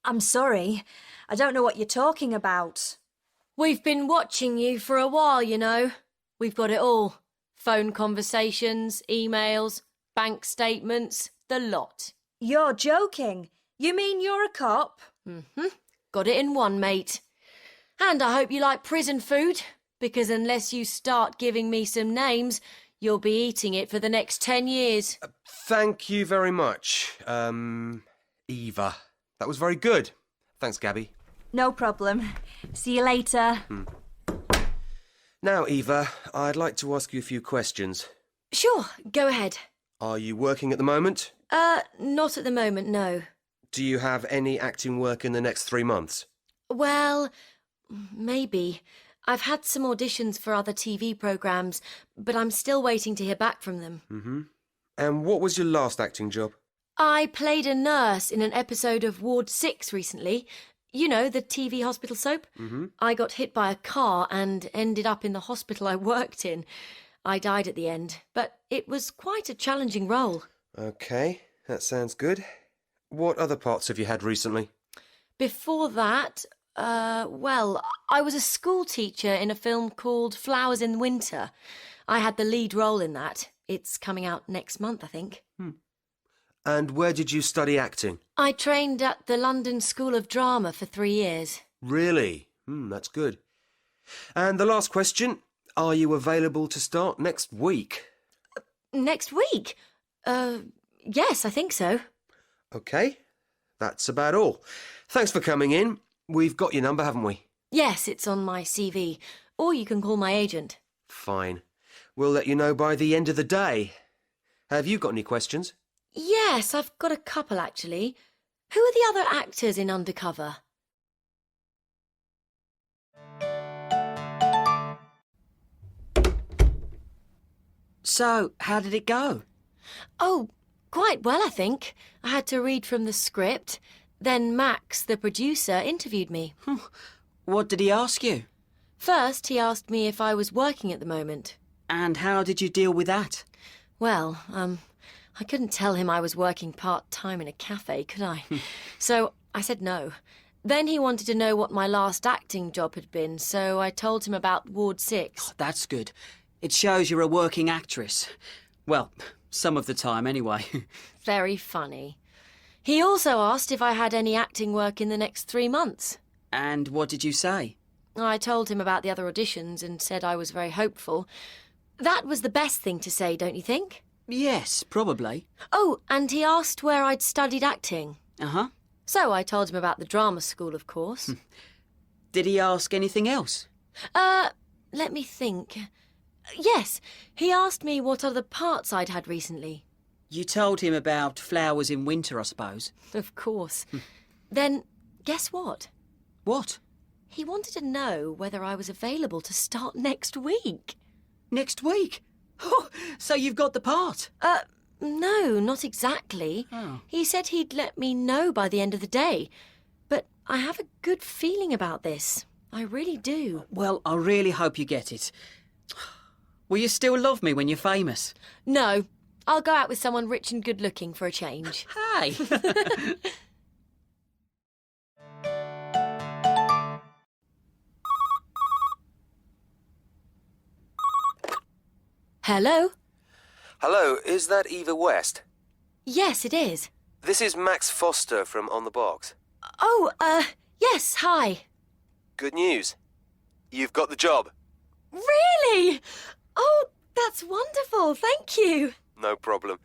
I'm sorry. I don't know what you're talking about. We've been watching you for a while, you know. We've got it all. Phone conversations, emails, bank statements, the lot. You're joking. You mean you're a cop? Mm-hmm. Got it in one, mate. And I hope you like prison food, because unless you start giving me some names, you'll be eating it for the next 10 years. Thank you very much, Eva. That was very good. Thanks, Gabby. No problem. See you later. Now, Eva, I'd like to ask you a few questions. Sure, go ahead. Are you working at the moment? Not at the moment, no. Do you have any acting work in the next 3 months? Well, maybe. I've had some auditions for other TV programmes, but I'm still waiting to hear back from them. Mm-hmm. And what was your last acting job? I played a nurse in an episode of Ward 6 recently. You know, the TV hospital soap? Mm-hmm. I got hit by a car and ended up in the hospital I worked in. I died at the end, but it was quite a challenging role. OK, that sounds good. What other parts have you had recently? Before that, well, I was a school teacher in a film called Flowers in Winter. I had the lead role in that. It's coming out next month, I think. And where did you study acting? I trained at the London School of Drama for 3 years. Really? That's good. And the last question, are you available to start next week? Next week? Yes, I think so. OK, that's about all. Thanks for coming in. We've got your number, haven't we? Yes, it's on my CV. Or you can call my agent. Fine. We'll let you know by the end of the day. Have you got any questions? Yes, I've got a couple, actually. Who are the other actors in Undercover? So, how did it go? Oh, quite well, I think. I had to read from the script. Then Max, the producer, interviewed me. What did he ask you? First, he asked me if I was working at the moment. And how did you deal with that? Well, I couldn't tell him I was working part-time in a cafe, could I? So I said no. Then he wanted to know what my last acting job had been, so I told him about Ward 6. That's good. It shows you're a working actress. Well, some of the time, anyway. Very funny. He also asked if I had any acting work in the next 3 months. And what did you say? I told him about the other auditions and said I was very hopeful. That was the best thing to say, don't you think? Yes, probably. Oh, and he asked where I'd studied acting. Uh-huh. So I told him about the drama school, of course. Did he ask anything else? Let me think. Yes, he asked me what other parts I'd had recently. You told him about Flowers in Winter, I suppose. Of course. Then, guess what? What? He wanted to know whether I was available to start next week. Next week? Oh, so you've got the part? No, not exactly. Oh. He said he'd let me know by the end of the day. But I have a good feeling about this. I really do. Well, I really hope you get it. Will you still love me when you're famous? No, I'll go out with someone rich and good-looking for a change. Hey! Hello? Hello, is that Eva West? Yes, it is. This is Max Foster from On the Box. Oh, yes, hi. Good news. You've got the job. Really? Oh, that's wonderful, thank you. No problem.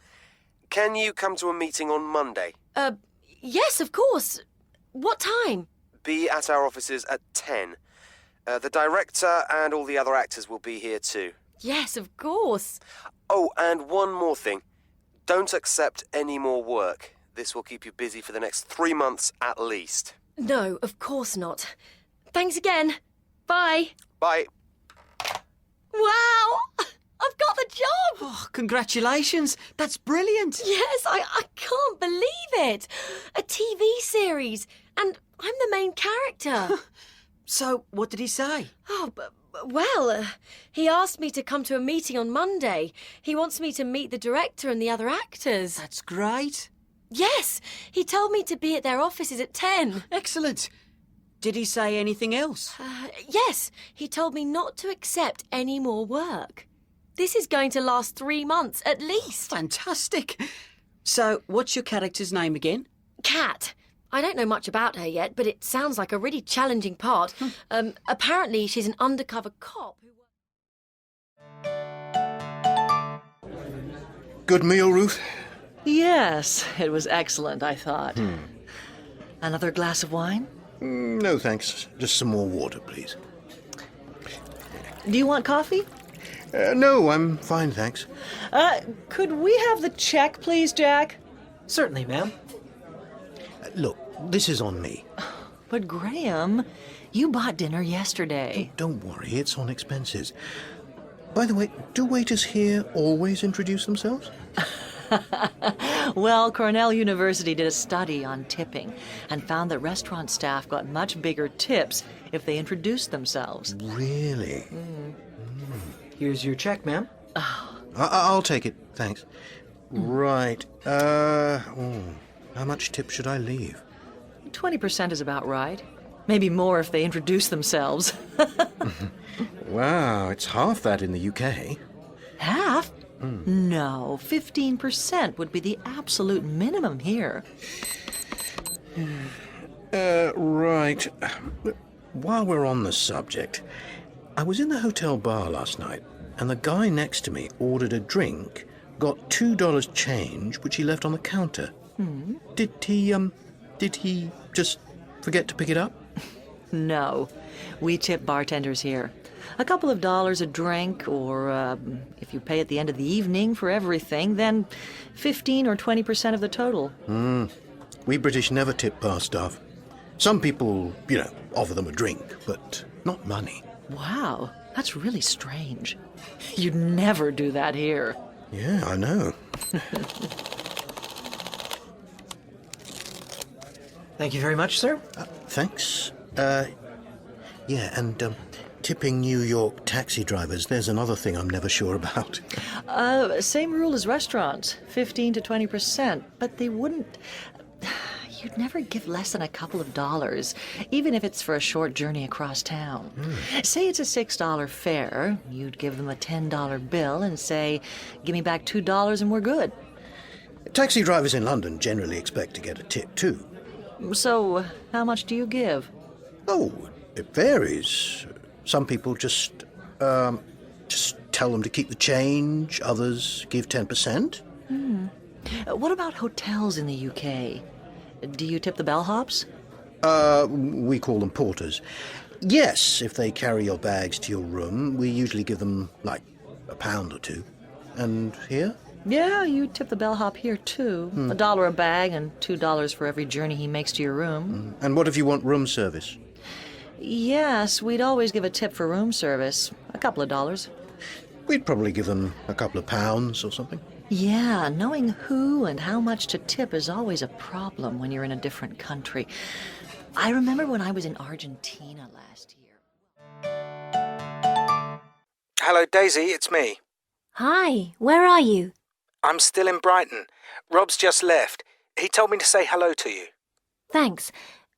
Can you come to a meeting on Monday? Yes, of course. What time? Be at our offices at 10. The director and all the other actors will be here too. Yes, of course. Oh, and one more thing. Don't accept any more work. This will keep you busy for the next 3 months at least. No, of course not. Thanks again. Bye. Bye. Wow! I've got the job! Oh, congratulations. That's brilliant. Yes, I can't believe it. A TV series. And I'm the main character. So, what did he say? Oh, well, he asked me to come to a meeting on Monday. He wants me to meet the director and the other actors. That's great. Yes, he told me to be at their offices at 10. Excellent. Did he say anything else? Yes, he told me not to accept any more work. This is going to last 3 months at least. Fantastic. So, what's your character's name again? Kat. I don't know much about her yet, but it sounds like a really challenging part. Apparently, she's an undercover cop who... Good meal, Ruth? Yes, it was excellent, I thought. Another glass of wine? No, thanks. Just some more water, please. Do you want coffee? No, I'm fine, thanks. Could we have the check, please, Jack? Certainly, ma'am. Look, this is on me. But Graham, you bought dinner yesterday. Don't worry, it's on expenses. By the way, do waiters here always introduce themselves? Well, Cornell University did a study on tipping and found that restaurant staff got much bigger tips if they introduced themselves. Really? Here's your check, ma'am. I'll take it, thanks. Right. How much tip should I leave? 20% is about right. Maybe more if they introduce themselves. Wow, it's half that in the UK. Half? No, 15% would be the absolute minimum here. Right. While we're on the subject, I was in the hotel bar last night, and the guy next to me ordered a drink, got $2 change, which he left on the counter. Did he just forget to pick it up? No, we tip bartenders here. A couple of dollars a drink, or if you pay at the end of the evening for everything, then 15 or 20% of the total. We British never tip bar staff. Some people, offer them a drink, but not money. Wow, that's really strange. You'd never do that here. Yeah, I know. Thank you very much, sir. Thanks. Yeah, and tipping New York taxi drivers, there's another thing I'm never sure about. Same rule as restaurants, 15 to 20%, but they wouldn't... You'd never give less than a couple of dollars, even if it's for a short journey across town. Say it's a $6 fare, you'd give them a $10 bill and say, give me back $2 and we're good. Taxi drivers in London generally expect to get a tip too. So, how much do you give? Oh, it varies. Some people just tell them to keep the change. Others give 10%. What about hotels in the UK? Do you tip the bellhops? We call them porters. Yes, if they carry your bags to your room, we usually give them, like, £1 or two. And here? Yeah, you tip the bellhop here, too. $1 a bag and $2 for every journey he makes to your room. And what if you want room service? Yes, we'd always give a tip for room service. A couple of dollars. We'd probably give them a couple of pounds or something. Yeah, knowing who and how much to tip is always a problem when you're in a different country. I remember when I was in Argentina last year. Hello, Daisy, it's me. Hi, where are you? I'm still in Brighton. Rob's just left. He told me to say hello to you. Thanks.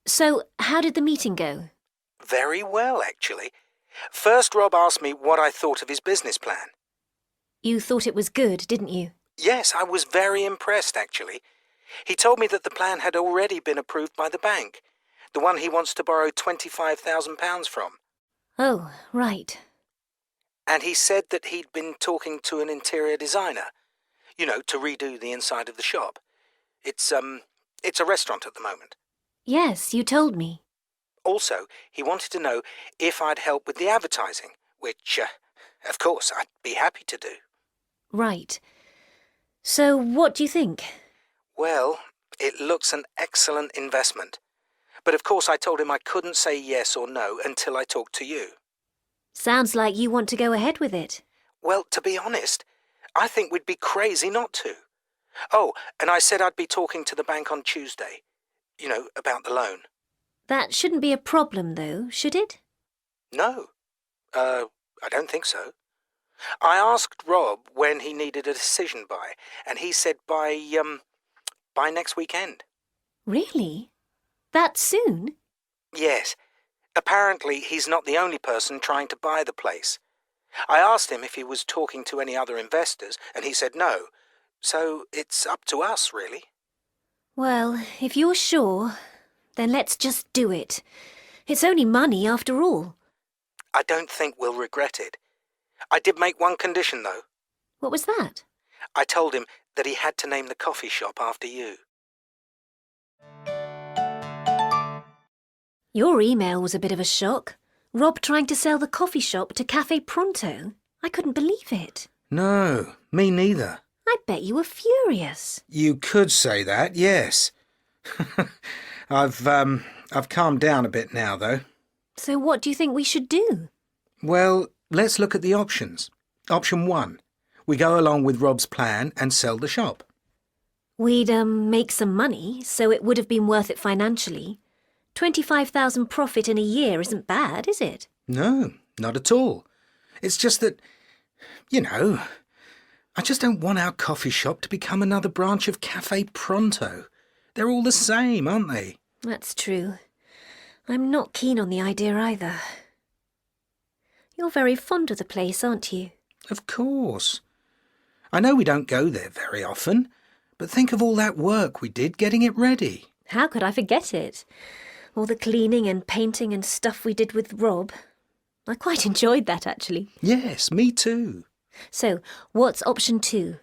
So, how did the meeting go? Very well, actually. First, Rob asked me what I thought of his business plan. You thought it was good, didn't you? Yes, I was very impressed, actually. He told me that the plan had already been approved by the bank, the one he wants to borrow £25,000 from. Oh, right. And he said that he'd been talking to an interior designer, to redo the inside of the shop. It's a restaurant at the moment. Yes, you told me. Also, he wanted to know if I'd help with the advertising, which, of course, I'd be happy to do. Right. So, what do you think? Well, it looks an excellent investment. But of course I told him I couldn't say yes or no until I talked to you. Sounds like you want to go ahead with it. Well, to be honest, I think we'd be crazy not to. Oh, and I said I'd be talking to the bank on Tuesday. About the loan. That shouldn't be a problem, though, should it? No. I don't think so. I asked Rob when he needed a decision by, and he said by by next weekend. Really? That soon? Yes. Apparently, he's not the only person trying to buy the place. I asked him if he was talking to any other investors, and he said no. So it's up to us, really. Well, if you're sure, then let's just do it. It's only money after all. I don't think we'll regret it. I did make one condition, though. What was that? I told him that he had to name the coffee shop after you. Your email was a bit of a shock. Rob trying to sell the coffee shop to Café Pronto. I couldn't believe it. No, me neither. I bet you were furious. You could say that, yes. I've calmed down a bit now, though. So what do you think we should do? Well, let's look at the options. Option 1. We go along with Rob's plan and sell the shop. We'd, make some money, so it would have been worth it financially. 25,000 profit in a year isn't bad, is it? No, not at all. It's just that, I just don't want our coffee shop to become another branch of Café Pronto. They're all the same, aren't they? That's true. I'm not keen on the idea either. You're very fond of the place, aren't you? Of course. I know we don't go there very often, but think of all that work we did getting it ready. How could I forget it? All the cleaning and painting and stuff we did with Rob. I quite enjoyed that, actually. Yes, me too. So, what's option 2?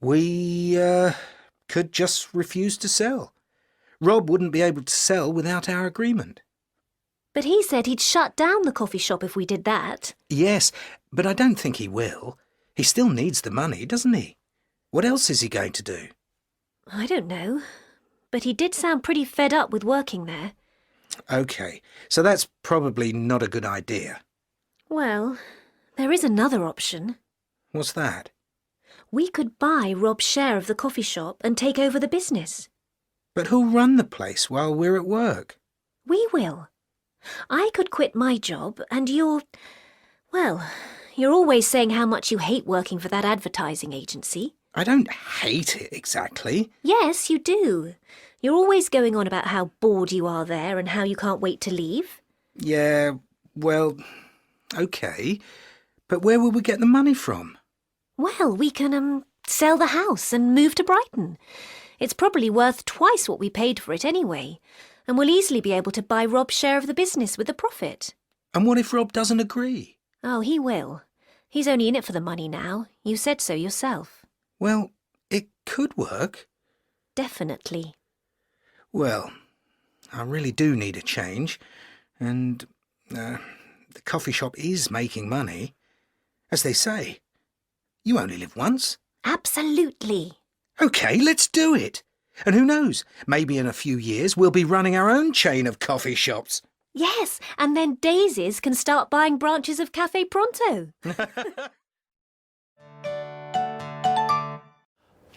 We, could just refuse to sell. Rob wouldn't be able to sell without our agreement. But he said he'd shut down the coffee shop if we did that. Yes, but I don't think he will. He still needs the money, doesn't he? What else is he going to do? I don't know. But he did sound pretty fed up with working there. OK, so that's probably not a good idea. Well, there is another option. What's that? We could buy Rob's share of the coffee shop and take over the business. But who'll run the place while we're at work? We will. I could quit my job and you're always saying how much you hate working for that advertising agency. I don't hate it exactly. Yes, you do. You're always going on about how bored you are there and how you can't wait to leave. Yeah, well, OK. But where will we get the money from? Well, we can, sell the house and move to Brighton. It's probably worth twice what we paid for it anyway, and we'll easily be able to buy Rob's share of the business with the profit. And what if Rob doesn't agree? Oh, he will. He's only in it for the money now. You said so yourself. Well, it could work. Definitely. Well, I really do need a change, and the coffee shop is making money. As they say, you only live once. Absolutely. OK, let's do it. And who knows, maybe in a few years we'll be running our own chain of coffee shops. Yes, and then Daisies can start buying branches of Café Pronto.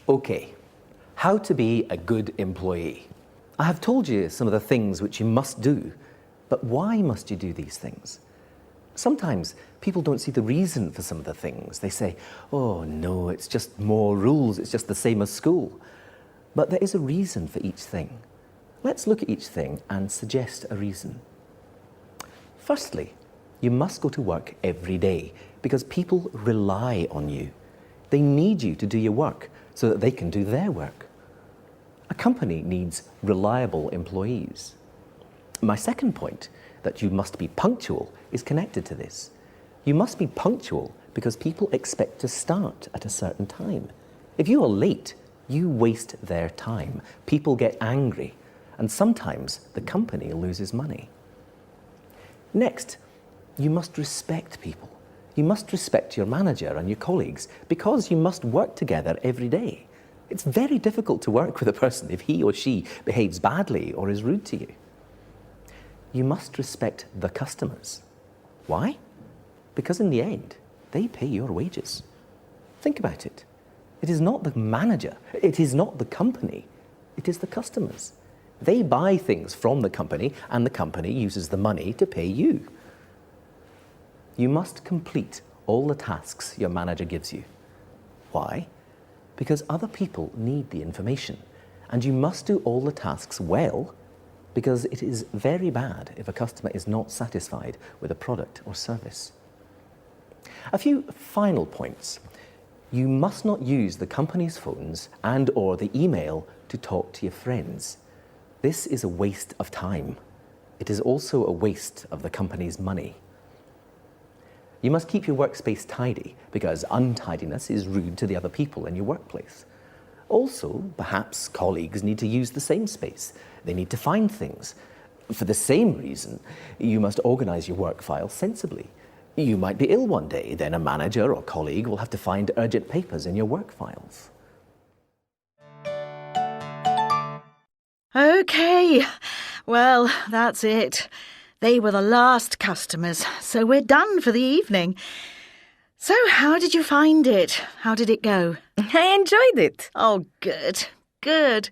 OK, how to be a good employee. I have told you some of the things which you must do, but why must you do these things? Sometimes people don't see the reason for some of the things. They say, oh no, it's just more rules, it's just the same as school. But there is a reason for each thing. Let's look at each thing and suggest a reason. Firstly, you must go to work every day because people rely on you. They need you to do your work so that they can do their work. A company needs reliable employees. My second point, that you must be punctual, is connected to this. You must be punctual because people expect to start at a certain time. If you are late, you waste their time. People get angry, and sometimes the company loses money. Next, you must respect people. You must respect your manager and your colleagues because you must work together every day. It's very difficult to work with a person if he or she behaves badly or is rude to you. You must respect the customers. Why? Because in the end, they pay your wages. Think about it. It is not the manager, it is not the company, it is the customers. They buy things from the company and the company uses the money to pay you. You must complete all the tasks your manager gives you. Why? Because other people need the information And you must do all the tasks well, because it is very bad if a customer is not satisfied with a product or service. A few final points. You must not use the company's phones and/or the email to talk to your friends. This is a waste of time. It is also a waste of the company's money. You must keep your workspace tidy, because untidiness is rude to the other people in your workplace. Also, perhaps colleagues need to use the same space. They need to find things. For the same reason, you must organize your work files sensibly. You might be ill one day, then a manager or colleague will have to find urgent papers in your work files. Okay, well, that's it. They were the last customers, so we're done for the evening. So, how did you find it? How did it go? I enjoyed it. Oh, good, good.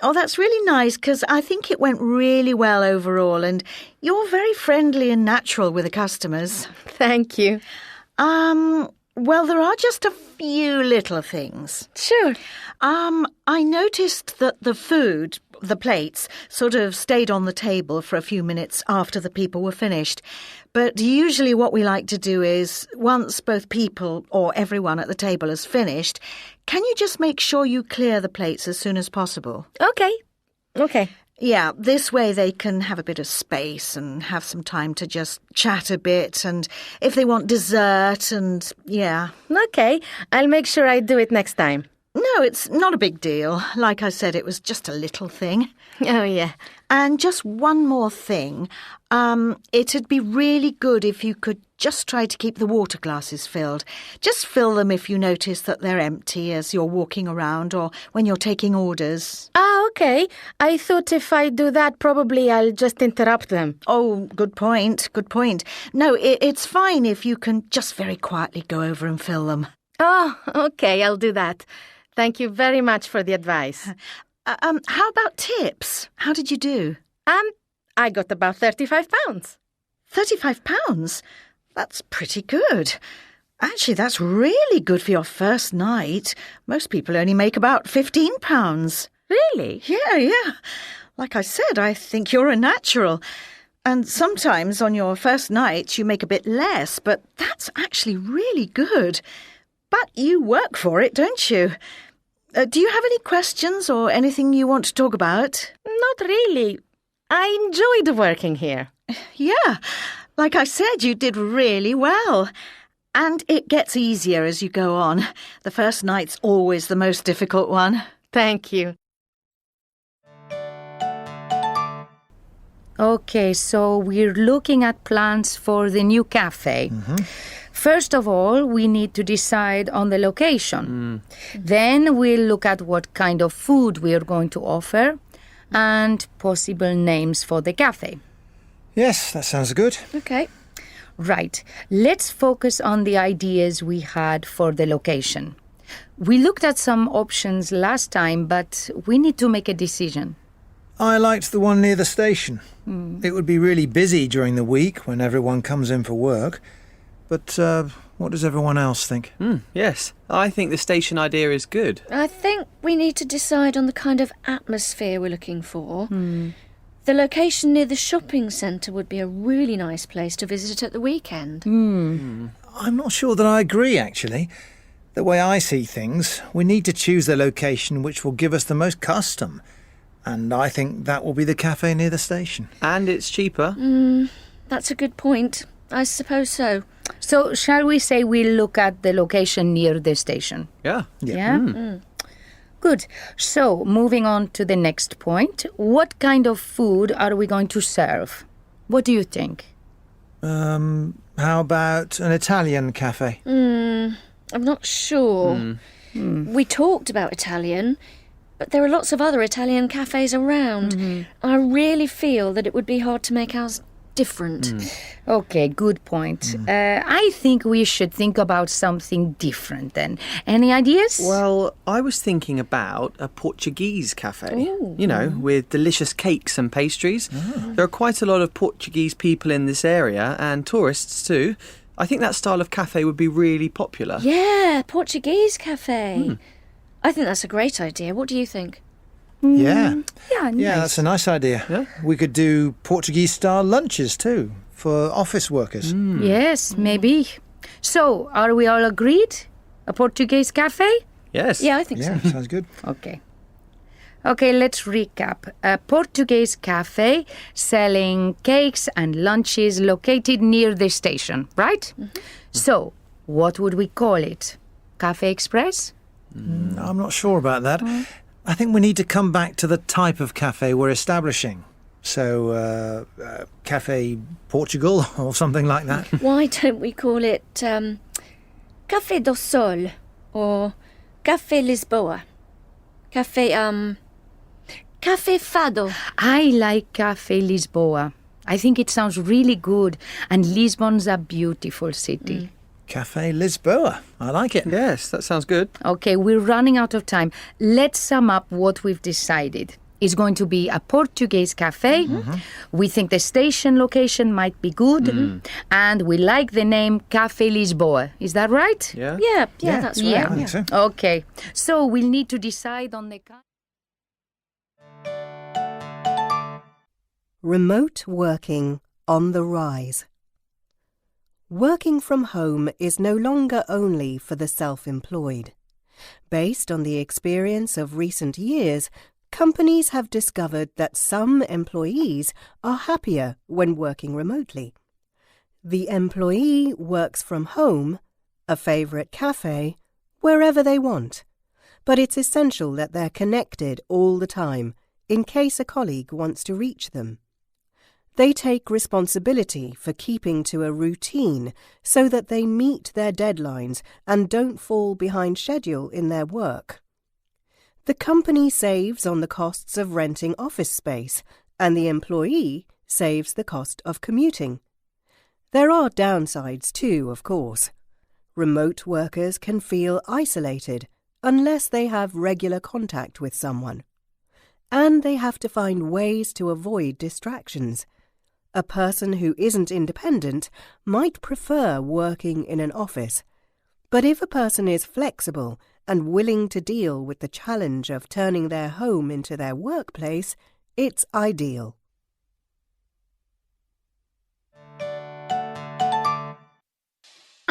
Oh, that's really nice, because I think it went really well overall, and you're very friendly and natural with the customers. Thank you. Well, there are just a few little things. Sure. I noticed that the food, the plates, sort of stayed on the table for a few minutes after the people were finished. But usually what we like to do is, once both people or everyone at the table is finished, can you just make sure you clear the plates as soon as possible? Okay. Yeah, this way they can have a bit of space and have some time to just chat a bit, and if they want dessert, and yeah. Okay, I'll make sure I do it next time. No, it's not a big deal. Like I said, it was just a little thing. Oh, yeah. And just one more thing. It'd be really good if you could just try to keep the water glasses filled. Just fill them if you notice that they're empty as you're walking around or when you're taking orders. Okay. I thought if I do that, probably I'll just interrupt them. Oh, good point, good point. No, it's fine if you can just very quietly go over and fill them. Oh, okay, I'll do that. Thank you very much for the advice. How about tips? How did you do? I got about £35. £35? That's pretty good. Actually, that's really good for your first night. Most people only make about £15. Really? Yeah. Like I said, I think you're a natural. And sometimes on your first night you make a bit less, but that's actually really good. But you work for it, don't you? Do you have any questions or anything you want to talk about? Not really. I enjoyed working here. Yeah, like I said, you did really well. And it gets easier as you go on. The first night's always the most difficult one. Thank you. Okay, so we're looking at plans for the new cafe. First of all, we need to decide on the location. Then we'll look at what kind of food we are going to offer and possible names for the cafe. Yes, that sounds good. Okay. Right. Let's focus on the ideas we had for the location. We looked at some options last time, but we need to make a decision. I liked the one near the station. It would be really busy during the week when everyone comes in for work. But what does everyone else think? Yes, I think the station idea is good. I think we need to decide on the kind of atmosphere we're looking for. The location near the shopping centre would be a really nice place to visit at the weekend. I'm not sure that I agree, actually. The way I see things, we need to choose the location which will give us the most custom. And I think that will be the cafe near the station. And it's cheaper. That's a good point. I suppose so. So shall we say we'll look at the location near the station? Yeah. Good. So moving on to the next point. What kind of food are we going to serve? What do you think? How about an Italian cafe? I'm not sure. We talked about Italian, but there are lots of other Italian cafes around. I really feel that it would be hard to make ours different. Okay, good point. I think we should think about something different then. Any ideas? Well, I was thinking about a Portuguese cafe. You know, with delicious cakes and pastries. There are quite a lot of Portuguese people in this area and tourists too. I think that style of cafe would be really popular. Yeah, Portuguese cafe. I think that's a great idea. What do you think? Yeah. Yeah, Yeah, nice. that's a nice idea. Yeah. We could do Portuguese-style lunches too, for office workers. Yes, maybe. So, are we all agreed? A Portuguese cafe? Yes. Yeah, I think so. Yeah, sounds good. Okay. Okay, let's recap. A Portuguese cafe selling cakes and lunches located near the station, right? So, what would we call it? Cafe Express? I'm not sure about that. I think we need to come back to the type of cafe we're establishing. So, Cafe Portugal or something like that. Why don't we call it Café do Sol or Café Lisboa? Café Fado. I like Cafe Lisboa. I think it sounds really good, and Lisbon's a beautiful city. Cafe Lisboa. I like it. Yes, that sounds good. Okay, we're running out of time. Let's sum up what we've decided. It's going to be a Portuguese cafe. We think the station location might be good. And we like the name Café Lisboa. Is that right? Yeah. Yeah, that's right. Yeah. I think so. Okay. So we'll need to decide on the... Remote working on the rise. Working from home is no longer only for the self-employed. Based on the experience of recent years, companies have discovered that some employees are happier when working remotely. The employee works from home, a favourite cafe, wherever they want. But it's essential that they're connected all the time, in case a colleague wants to reach them. They take responsibility for keeping to a routine so that they meet their deadlines and don't fall behind schedule in their work. The company saves on the costs of renting office space, and the employee saves the cost of commuting. There are downsides too, of course. Remote workers can feel isolated unless they have regular contact with someone. And they have to find ways to avoid distractions. A person who isn't independent might prefer working in an office. But if a person is flexible and willing to deal with the challenge of turning their home into their workplace, it's ideal.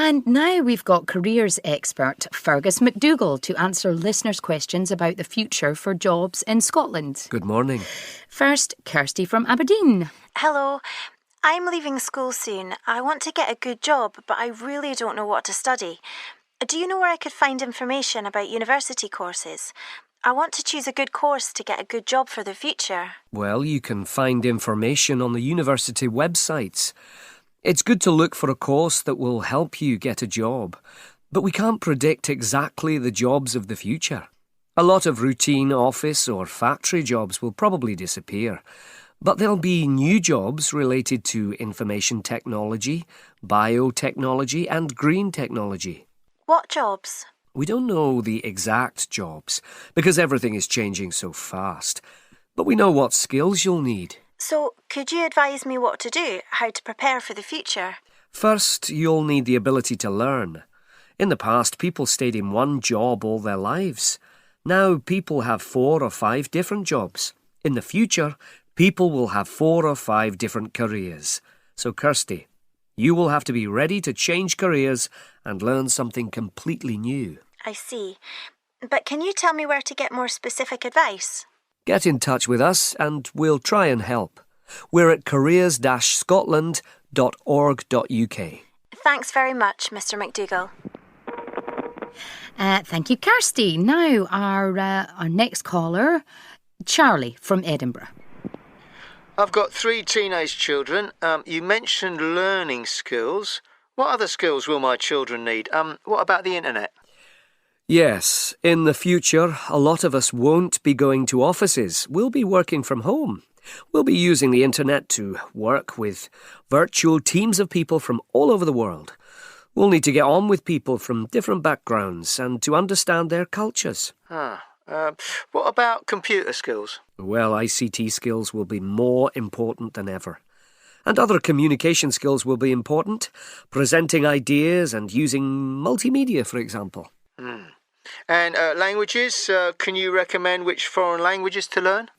And now we've got careers expert Fergus McDougall to answer listeners' questions about the future for jobs in Scotland. Good morning. First, Kirsty from Aberdeen. Hello. I'm leaving school soon. I want to get a good job, but I really don't know what to study. Do you know where I could find information about university courses? I want to choose a good course to get a good job for the future. Well, you can find information on the university websites. It's good to look for a course that will help you get a job, but we can't predict exactly the jobs of the future. A lot of routine office or factory jobs will probably disappear, but there'll be new jobs related to information technology, biotechnology and green technology. What jobs? We don't know the exact jobs because everything is changing so fast, but we know what skills you'll need. So, could you advise me what to do, how to prepare for the future? First, you'll need the ability to learn. In the past, people stayed in one job all their lives. Now, people have 4 or 5 different jobs. In the future, people will have 4 or 5 different careers. So, Kirsty, you will have to be ready to change careers and learn something completely new. I see. But can you tell me where to get more specific advice? Get in touch with us and we'll try and help. We're at careers-scotland.org.uk. Thanks very much, Mr. McDougall. Thank you, Kirsty. Now, our next caller, Charlie from Edinburgh. I've got 3 teenage children. You mentioned learning skills. What other skills will my children need? What about the internet? Yes, in the future, a lot of us won't be going to offices. We'll be working from home. We'll be using the internet to work with virtual teams of people from all over the world. We'll need to get on with people from different backgrounds and to understand their cultures. What about computer skills? Well, ICT skills will be more important than ever. And other communication skills will be important, presenting ideas and using multimedia, for example. And languages, can you recommend which foreign languages to learn?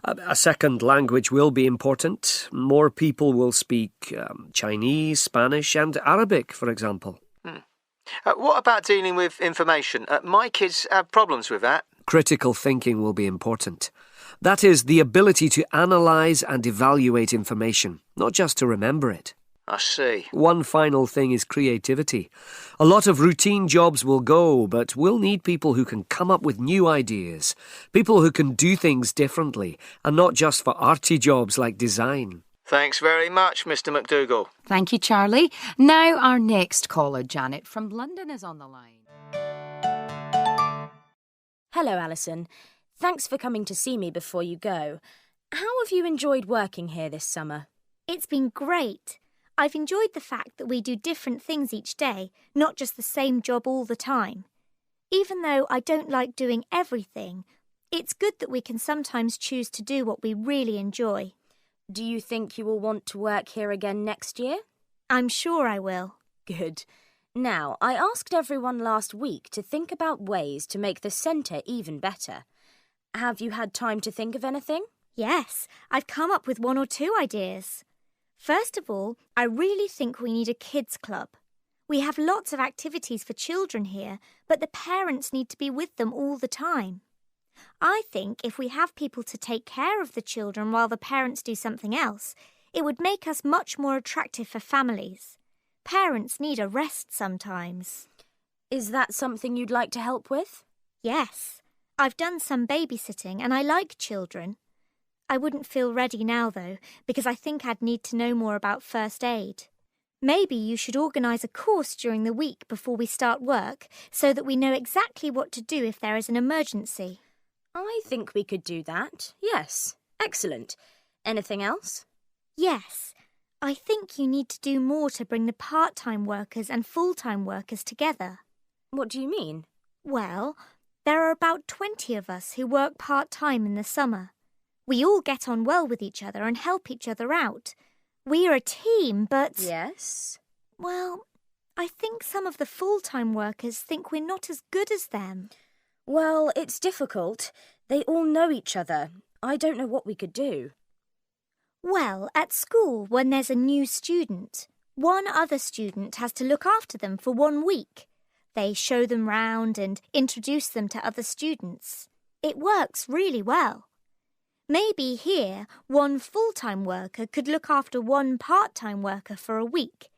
A second language will be important. More people will speak Chinese, Spanish and Arabic, for example. What about dealing with information? My kids have problems with that. Critical thinking will be important. That is, the ability to analyse and evaluate information, not just to remember it. I see. One final thing is creativity. A lot of routine jobs will go, but we'll need people who can come up with new ideas, people who can do things differently, and not just for arty jobs like design. Thanks very much, Mr. McDougall. Thank you, Charlie. Now our next caller, Janet from London, is on the line. Hello, Alison. Thanks for coming to see me before you go. How have you enjoyed working here this summer? It's been great. I've enjoyed the fact that we do different things each day, not just the same job all the time. Even though I don't like doing everything, it's good that we can sometimes choose to do what we really enjoy. Do you think you will want to work here again next year? I'm sure I will. Good. Now, I asked everyone last week to think about ways to make the centre even better. Have you had time to think of anything? Yes, I've come up with 1 or 2 ideas. First of all, I really think we need a kids club. We have lots of activities for children here, but the parents need to be with them all the time. I think if we have people to take care of the children while the parents do something else, it would make us much more attractive for families. Parents need a rest sometimes. Is that something you'd like to help with? Yes. I've done some babysitting and I like children. I wouldn't feel ready now, though, because I think I'd need to know more about first aid. Maybe you should organise a course during the week before we start work so that we know exactly what to do if there is an emergency. I think we could do that, yes. Excellent. Anything else? Yes. I think you need to do more to bring the part-time workers and full-time workers together. What do you mean? Well, there are about 20 of us who work part-time in the summer. We all get on well with each other and help each other out. We are a team, but... Yes? Well, I think some of the full-time workers think we're not as good as them. Well, it's difficult. They all know each other. I don't know what we could do. Well, at school, when there's a new student, one other student has to look after them for 1 week. They show them round and introduce them to other students. It works really well. Maybe here, one full-time worker could look after one part-time worker for a week.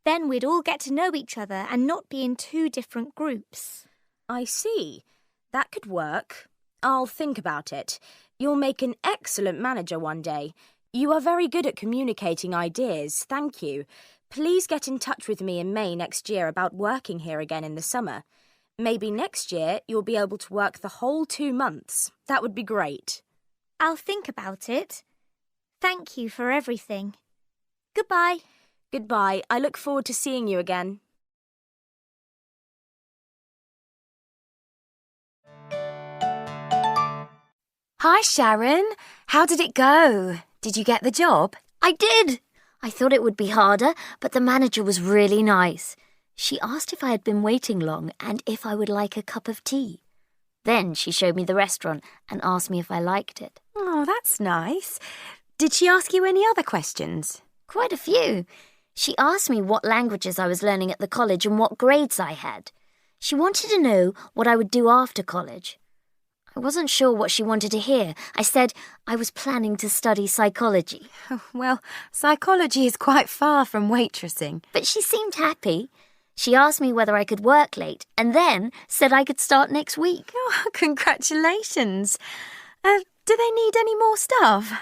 Then we'd all get to know each other and not be in 2 different groups. I see. That could work. I'll think about it. You'll make an excellent manager one day. You are very good at communicating ideas, thank you. Please get in touch with me in May next year about working here again in the summer. Maybe next year you'll be able to work the whole 2 months. That would be great. I'll think about it. Thank you for everything. Goodbye. Goodbye. I look forward to seeing you again. Hi, Sharon. How did it go? Did you get the job? I did. I thought it would be harder, but the manager was really nice. She asked if I had been waiting long and if I would like a cup of tea. Then she showed me the restaurant and asked me if I liked it. Oh, that's nice. Did she ask you any other questions? Quite a few. She asked me what languages I was learning at the college and what grades I had. She wanted to know what I would do after college. I wasn't sure what she wanted to hear. I said I was planning to study psychology. Well, psychology is quite far from waitressing. But she seemed happy. She asked me whether I could work late and then said I could start next week. Oh, congratulations. Do they need any more staff?